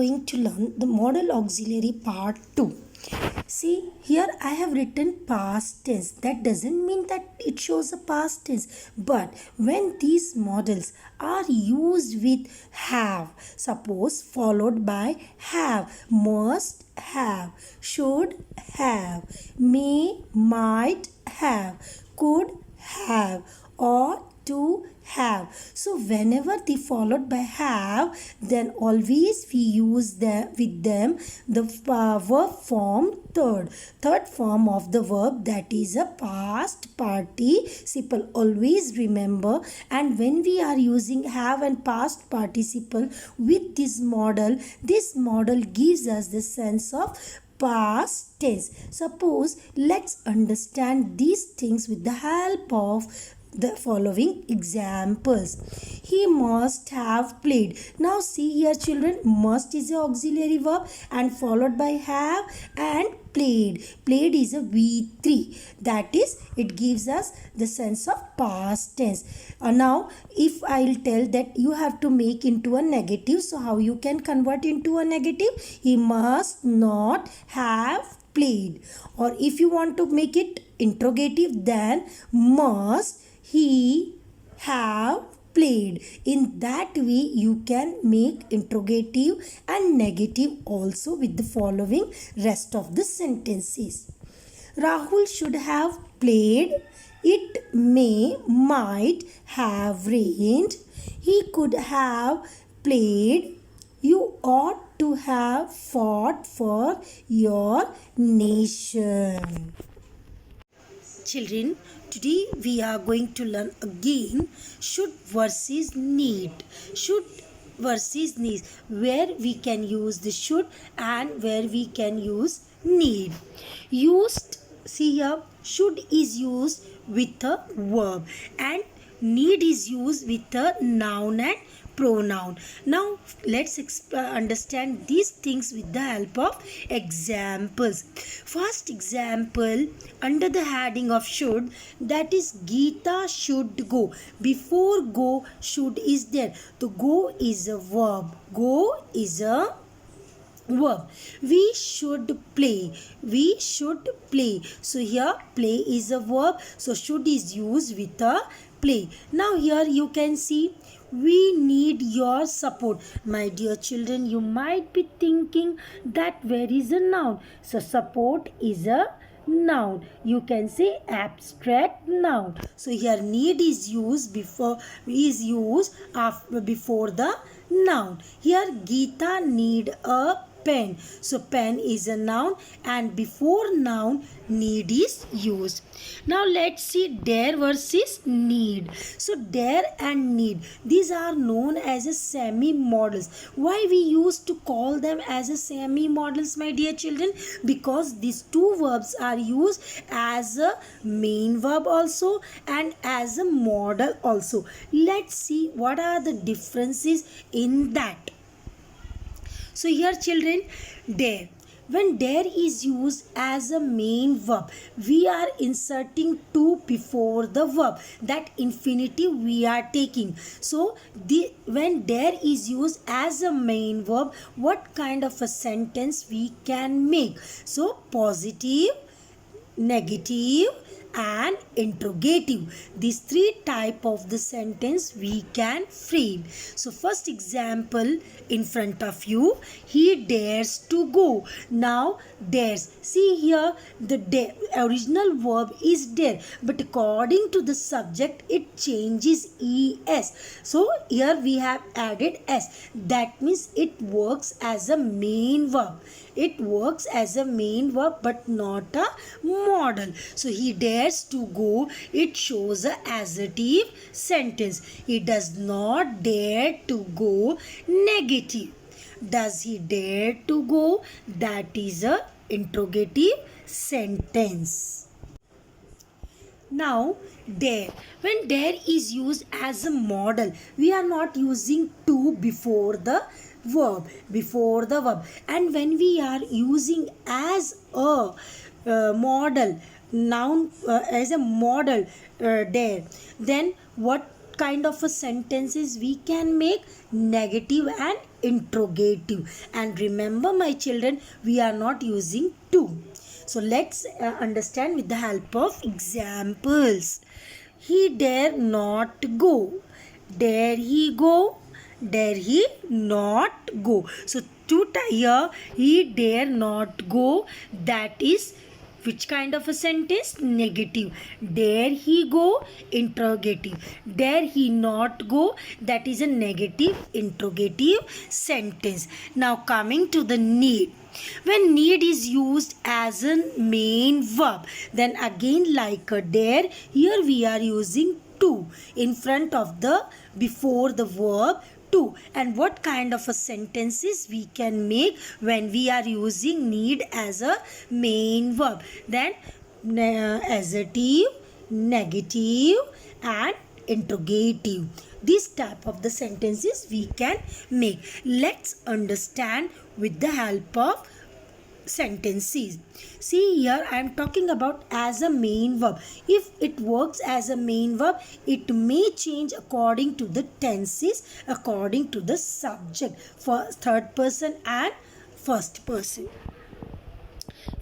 going to learn the modal auxiliary part 2. See, here I have written past tense. That doesn't mean that it shows a past tense. But when these modals are used with have, suppose followed by have, must have, should have, may, might have, could have, or to have. So whenever they followed by have, then always we use them with them the verb form third form of the verb, that is a past participle. Always remember, and when we are using have and past participle with this model gives us the sense of past tense. Suppose let's understand these things with the help of the following examples. He must have played. Now see here children, must is a auxiliary verb and followed by have and played. Played is a V3. That is, it gives us the sense of past tense. Now if I'll tell that you have to make into a negative, so how you can convert into a negative? He must not have played. Or if you want to make it interrogative, then must he have played. In that way you can make interrogative and negative also with the following rest of the sentences. Rahul should have played. It might have rained. He could have played. You ought to have fought for your nation. Children, today we are going to learn again should versus need. Should versus need, where we can use the should and where we can use need. Used, see here, should is used with a verb and need is used with a noun and pronoun. Now let's understand these things with the help of examples. First example under the heading of should, that is Geeta should go. Before go, should is there. The go is a verb. Go is a verb. We should play. We should play. So here play is a verb. So should is used with a play. Now here you can see we need your support. My dear children, you might be thinking that where is a noun? So support is a noun. You can say abstract noun. So here need is used before the noun. Here Geeta need a pen. So pen is a noun and before noun need is used. Now let's see dare versus need. So dare and need, these are known as a semi-modals. Why we used to call them as a semi-modals, my dear children? Because these two verbs are used as a main verb also and as a modal also. Let's see what are the differences in that. So here children, dare. When dare is used as a main verb, we are inserting to before the verb. That infinitive we are taking. So when dare is used as a main verb, what kind of a sentence we can make? So positive, negative and interrogative. These three type of the sentence we can frame. So first example in front of you, he dares to go. Now dares, see here the original verb is dare, but according to the subject it changes es. So here we have added s. That means it works as a main verb. It works as a main verb but not a modal. So he dares to go, it shows a assertive sentence. He does not dare to go, negative. Does he dare to go? That is a interrogative sentence. Now dare. When dare is used as a modal, we are not using to before the verb, and when we are using as a modal noun, as a modal dare, then what kind of a sentences we can make? Negative and interrogative. And remember my children, we are not using to. So let's understand with the help of examples. He dare not go. Dare he go? Dare he not go? So here, he dare not go, that is which kind of a sentence? Negative. Dare he go? Interrogative. Dare he not go? That is a negative interrogative sentence. Now coming to the need. When need is used as a main verb, then again like a dare, here we are using to in front of the before the verb to. And what kind of a sentences we can make when we are using need as a main verb? Then assertive, negative and interrogative. This type of the sentences we can make. Let's understand with the help of sentences. See here, I am talking about as a main verb. If it works as a main verb, it may change according to the tenses, according to the subject, for third person and first person.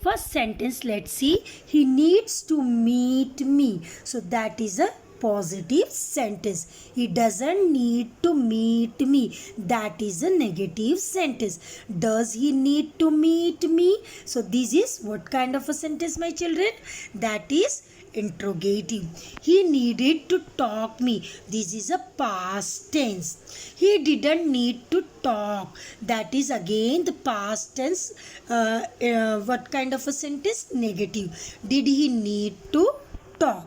First sentence, let's see. He needs to meet me. So that is a positive sentence. He doesn't need to meet me. That is a negative sentence. Does he need to meet me? So this is what kind of a sentence, my children? That is interrogative. He needed to talk me. This is a past tense. He didn't need to talk. That is again the past tense. What kind of a sentence? Negative. Did he need to talk?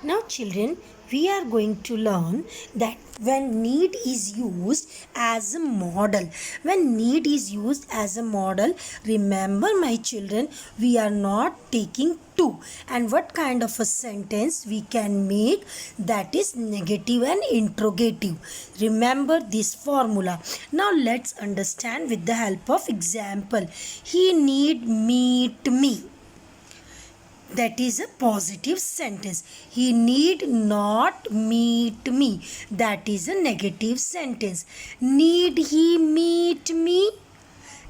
Now children, we are going to learn that when need is used as a model. When need is used as a model, remember my children, we are not taking to. And what kind of a sentence we can make? That is negative and interrogative. Remember this formula. Now let's understand with the help of example. He need meet me. That is a positive sentence. He need not meet me. That is a negative sentence. Need he meet me?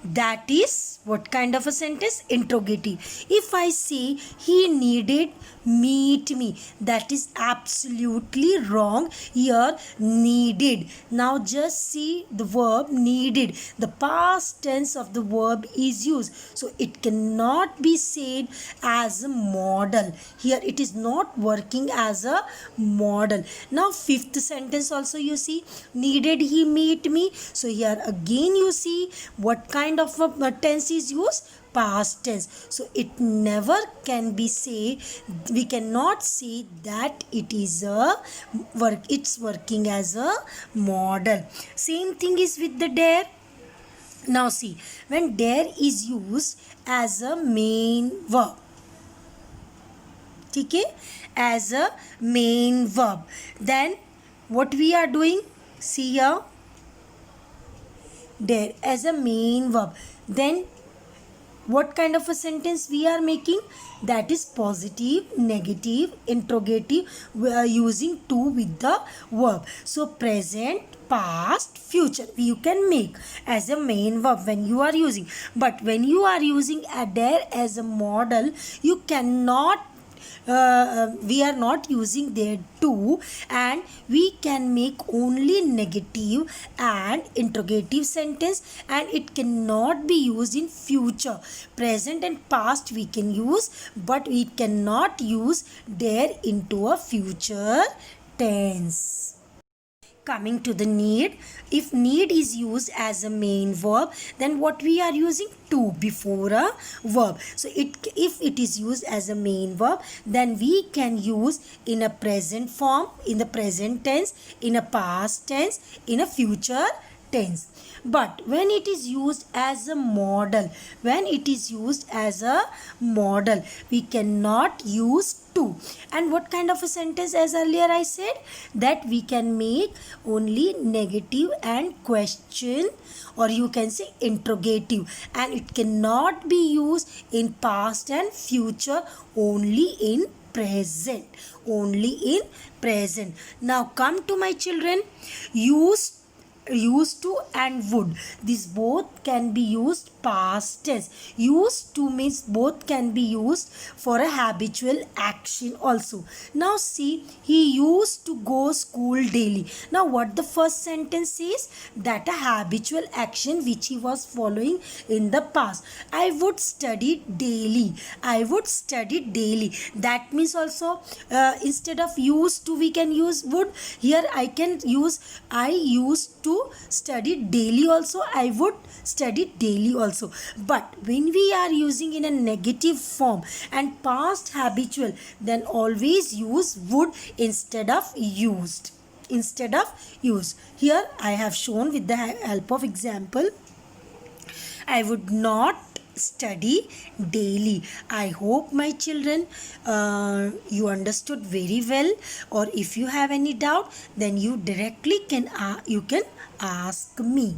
That is what kind of a sentence? Interrogative. If I say he needed meet me, that is absolutely wrong. Here needed. Now just see the verb needed. The past tense of the verb is used. So it cannot be said as a model. Here it is not working as a model. Now fifth sentence also you see. Needed he meet me? So here again you see what kind of a tense is used? Past tense. So it never can be say, we cannot say that it is a work, it's working as a model. Same thing is with the dare. Now see, when dare is used as a main verb, okay, as a main verb, then what we are doing? See here, dare as a main verb, then what kind of a sentence we are making? That is positive, negative, interrogative. We are using to with the verb. So present, past, future you can make as a main verb when you are using. But when you are using a dare as a model, you cannot we are not using there to, and we can make only negative and interrogative sentence, and it cannot be used in future. Present and past we can use, but we cannot use there into a future tense. Coming to the need, if need is used as a main verb, then what we are using? To before a verb. So if it is used as a main verb, then we can use in a present form, in the present tense, in a past tense, in a future tense. But when it is used as a model, when it is used as a model, we cannot use to. And what kind of a sentence, as earlier I said, that we can make only negative and question, or you can say interrogative, and it cannot be used in past and future, only in present, only in present. Now come to my children, use used to and would, these both can be used past tense. Used to means both can be used for a habitual action also. Now see, he used to go school daily. Now what the first sentence says? That a habitual action which he was following in the past. I would study daily. I would study daily. That means also instead of used to we can use would. Here I can use I used to study daily also. I would study daily also. But when we are using in a negative form and past habitual, then always use would instead of used. Here I have shown with the help of example. I would not study daily. I hope my children you understood very well, or if you have any doubt, then you directly can you can ask me.